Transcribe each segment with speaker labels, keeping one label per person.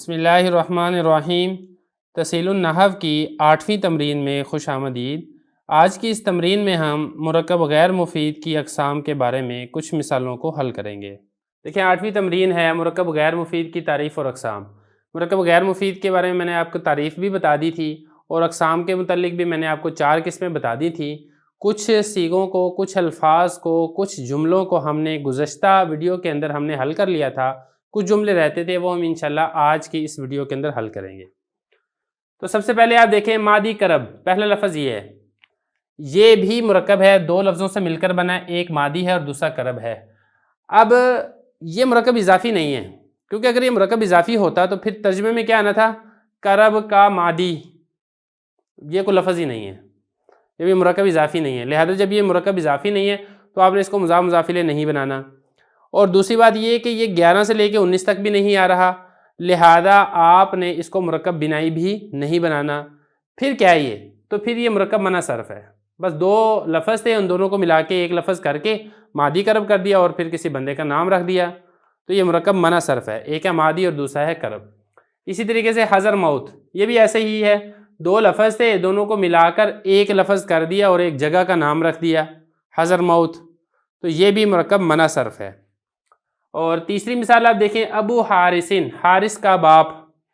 Speaker 1: बिस्मिल्लाहिर्रहमानिर्रहीम। तसीलुन नहव की 8वीं तमरीन में खुश आमदीद। आज की इस तमरीन में हम मुरक्कब गैर मुफीद की अक़साम के बारे में कुछ मिसालों को हल करेंगे। देखिए 8वीं तमरीन है मुरक्कब गैर मुफीद की तारीफ़ और अक़साम। मुरक्कब गैर मुफीद के बारे में मैंने आपको तारीफ़ भी बता दी थी और अक़साम के मुतल्लिक भी मैंने आपको 4 किस्में बता दी थी। कुछ सीगों को, कुछ अल्फाज को, कुछ जुमलों को हमने गुज़श्ता वीडियो के अंदर हमने हल कर लिया था। कुछ जुमले रहते थे वो हम इंशाल्लाह आज की इस वीडियो के अंदर हल करेंगे। तो सबसे पहले आप देखें मादी करब, पहला लफ्ज़ ये है, ये भी मुरक्कब है, 2 लफ्ज़ों से मिलकर बना है, एक मादी है और दूसरा करब है। अब ये मुरक्कब इजाफ़ी नहीं है, क्योंकि अगर ये मुरक्कब इजाफ़ी होता तो फिर तर्जुमे में क्या आना था, करब का मादी। ये कोई लफ्ज़ ही नहीं है, ये भी मुरक्कब इजाफ़ी नहीं है। लिहाजा जब ये मुरक्कब इजाफ़ी नहीं है तो आपने इसको मुज़ाफ़ मुज़ाफ़िले नहीं बनाना। और दूसरी बात ये कि ये 11 से लेके 19 तक भी नहीं आ रहा, लिहाजा आपने इसको मुरक्कब बिनाई भी नहीं बनाना। फिर क्या है ये, तो फिर ये मुरक्कब मना सर्फ है। बस 2 लफ्ज़ थे, उन दोनों को मिला के एक लफ्ज़ करके मादी करब कर दिया और फिर किसी बंदे का नाम रख दिया, तो ये मुरक्कब मना सर्फ है। एक है मादी और दूसरा है करब। इसी तरीके से हज़र मौत, ये भी ऐसे ही है, 2 लफ्ज़ थे, दोनों को मिलाकर एक लफ्ज़ कर दिया और एक जगह का नाम रख दिया, हज़र मौत, तो ये भी मुरक्कब मना सर्फ है। और तीसरी मिसाल आप देखें, अबू हारिसिन, हारिस का बाप।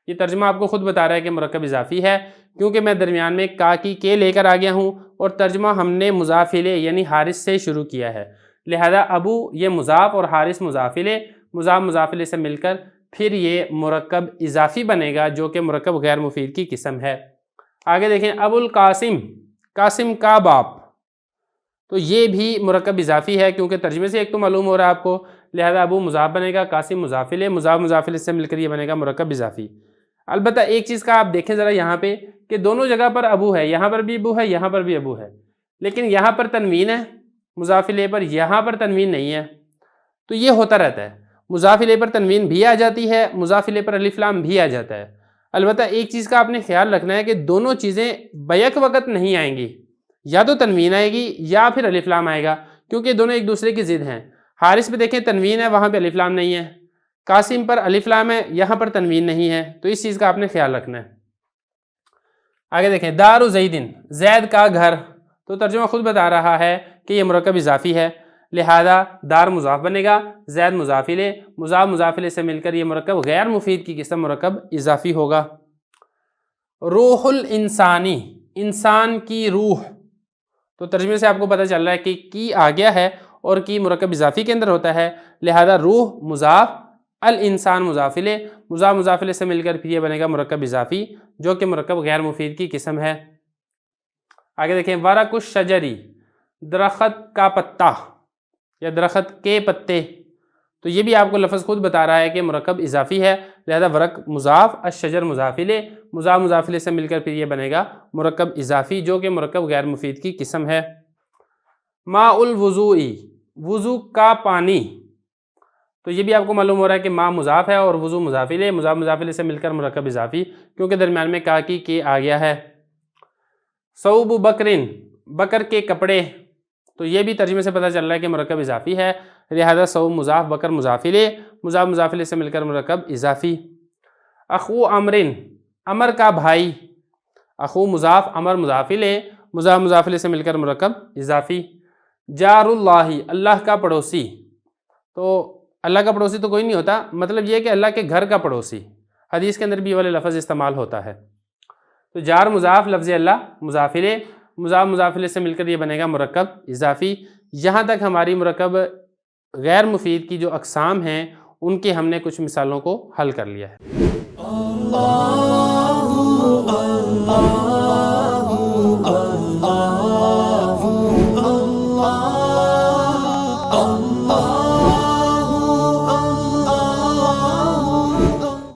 Speaker 1: ये तर्जुमा आपको खुद बता रहा है कि मुरक्कब इजाफ़ी है, क्योंकि मैं दरमियान में का की के लेकर आ गया हूँ और तर्जुमा हमने मुज़ाफ़िले यानी हारिस से शुरू किया है। लिहाजा अबू ये मुज़ाफ़ और हारिस मुज़ाफ़िले, मुज़ाफ़ मुज़ाफ़िले से मिलकर फिर ये मुरक्कब इजाफ़ी बनेगा, जो कि मुरक्कब गैर मुफीद की किस्म है। आगे देखें, अबुल कासिम, कासिम का बाप, तो ये भी मुरक्कब इजाफ़ी है, क्योंकि तर्जुमे से एक तो मालूम हो रहा है आपको, लिहाजा अबू मुज़ाफ़ बनेगा, कासिम मुज़ाफ़िले, मुज़ाफ़ मुज़ाफ़िले से मिलकर ये बनेगा मुरक्कब इजाफ़ी। अलबत्ता एक चीज़ का आप देखें ज़रा यहाँ पे कि दोनों जगह पर अबू है, यहाँ पर भी अबू है, यहाँ पर भी अबू है, लेकिन यहाँ पर तनवीन है मुज़ाफ़िले पर, यहाँ पर तनवीन नहीं है। तो ये होता रहता है, मुज़ाफ़िले पर तनवीन भी आ जाती है, मुज़ाफ़िले पर अलिफ़ लाम भी आ जाता है। अलबत्ता एक चीज़ का आपने ख्याल रखना है कि दोनों चीज़ें बैक वक़्त नहीं आएंगी, या तो तनवीन आएगी या फिर अलिफ़ लाम आएगा, क्योंकि दोनों एक दूसरे की ज़िद हैं। हारिस पे देखें तनवीन है, वहाँ पे अलिफ़ लाम नहीं है, कासिम पर अलिफ़ लाम है, यहाँ पर तनवीन नहीं है, तो इस चीज़ का आपने ख्याल रखना है। आगे देखें, दारु ज़ैदिन, ज़ैद का घर, तो तर्जुमा खुद बता रहा है कि यह मुरक्कब इजाफ़ी है, लिहाजा दार मुज़ाफ़ बनेगा, ज़ैद मुज़ाफ़िले, मुज़ाफ़ मुज़ाफ़िले से मिलकर ये मुरक्कब गैर मुफीद की किस्म मुरक्कब इजाफ़ी होगा। रूहुल इंसानी, इंसान की रूह, तो तर्जुमे से आपको पता चल रहा है कि की आ गया है और की मुरक्कब इजाफ़ी के अंदर होता है, लिहाजा रूह मुज़ाफ़, अल इंसान मुज़ाफ़िले, मुज़ाफ़ मुज़ाफ़िले से मिलकर फिर ये बनेगा मुरक्कब इजाफ़ी, जो कि मुरक्कब गैर मुफीद की किस्म है। आगे देखें, वरकुश शजरी, दरख्त का पत्ता या दरख्त के पत्ते, तो ये भी आपको लफ्ज़ खुद बता रहा है कि मुरक्कब इजाफ़ी है, लिहाजा वरक मुज़ाफ़, अशजर मुज़ाफ़िले, मुज़ाफ़ मुज़ाफ़िले से मिलकर फिर ये बनेगा मुरक्कब इजाफ़ी, जो कि मुरक्कब गैर मुफीद की किस्म है। माउल वुज़ूई, वुज़ू का पानी, तो ये भी आपको मालूम हो रहा है कि मा मुज़ाफ़ है और वुज़ू मुज़ाफ़िले, मुज़ाफ़ मुज़ाफ़िले से मिलकर मुरक्कब इजाफ़ी, क्योंकि दरमियान में का की के आ गया है। सौब बकरिन, बकर के कपड़े, तो ये भी तर्जुमे से पता चल रहा है कि मुरक्कब इजाफ़ी है, लिहाजा सौब मुज़ाफ़, बकर मुज़ाफ़िले, मुज़ाफ़ मुज़ाफ़िले से मिलकर मुरक्कब इजाफ़ी। अखू अमरिन, अमर का भाई, अखू मुज़ाफ़, अमर मुज़ाफ़िले, मुज़ाफ़ मुज़ाफ़िले से मिलकर मुरक्कब इजाफ़ी। जारुल्लाही, अल्लाह का पड़ोसी, तो अल्लाह का पड़ोसी तो कोई नहीं होता, मतलब ये है कि अल्लाह के घर का पड़ोसी, हदीस के अंदर भी वाले लफ्ज़ इस्तेमाल होता है। तो जार मुज़ाफ़, लफ्ज़ अल्लाह, मुज़ाफ़िले, मुज़ाफ़ मुज़ाफ़िले से मिलकर ये बनेगा मुरक्कब इजाफ़ी। यहाँ तक हमारी मुरक्कब गैर मुफीद की जो अक़साम हैं उनके हमने कुछ मिसालों को हल कर लिया है।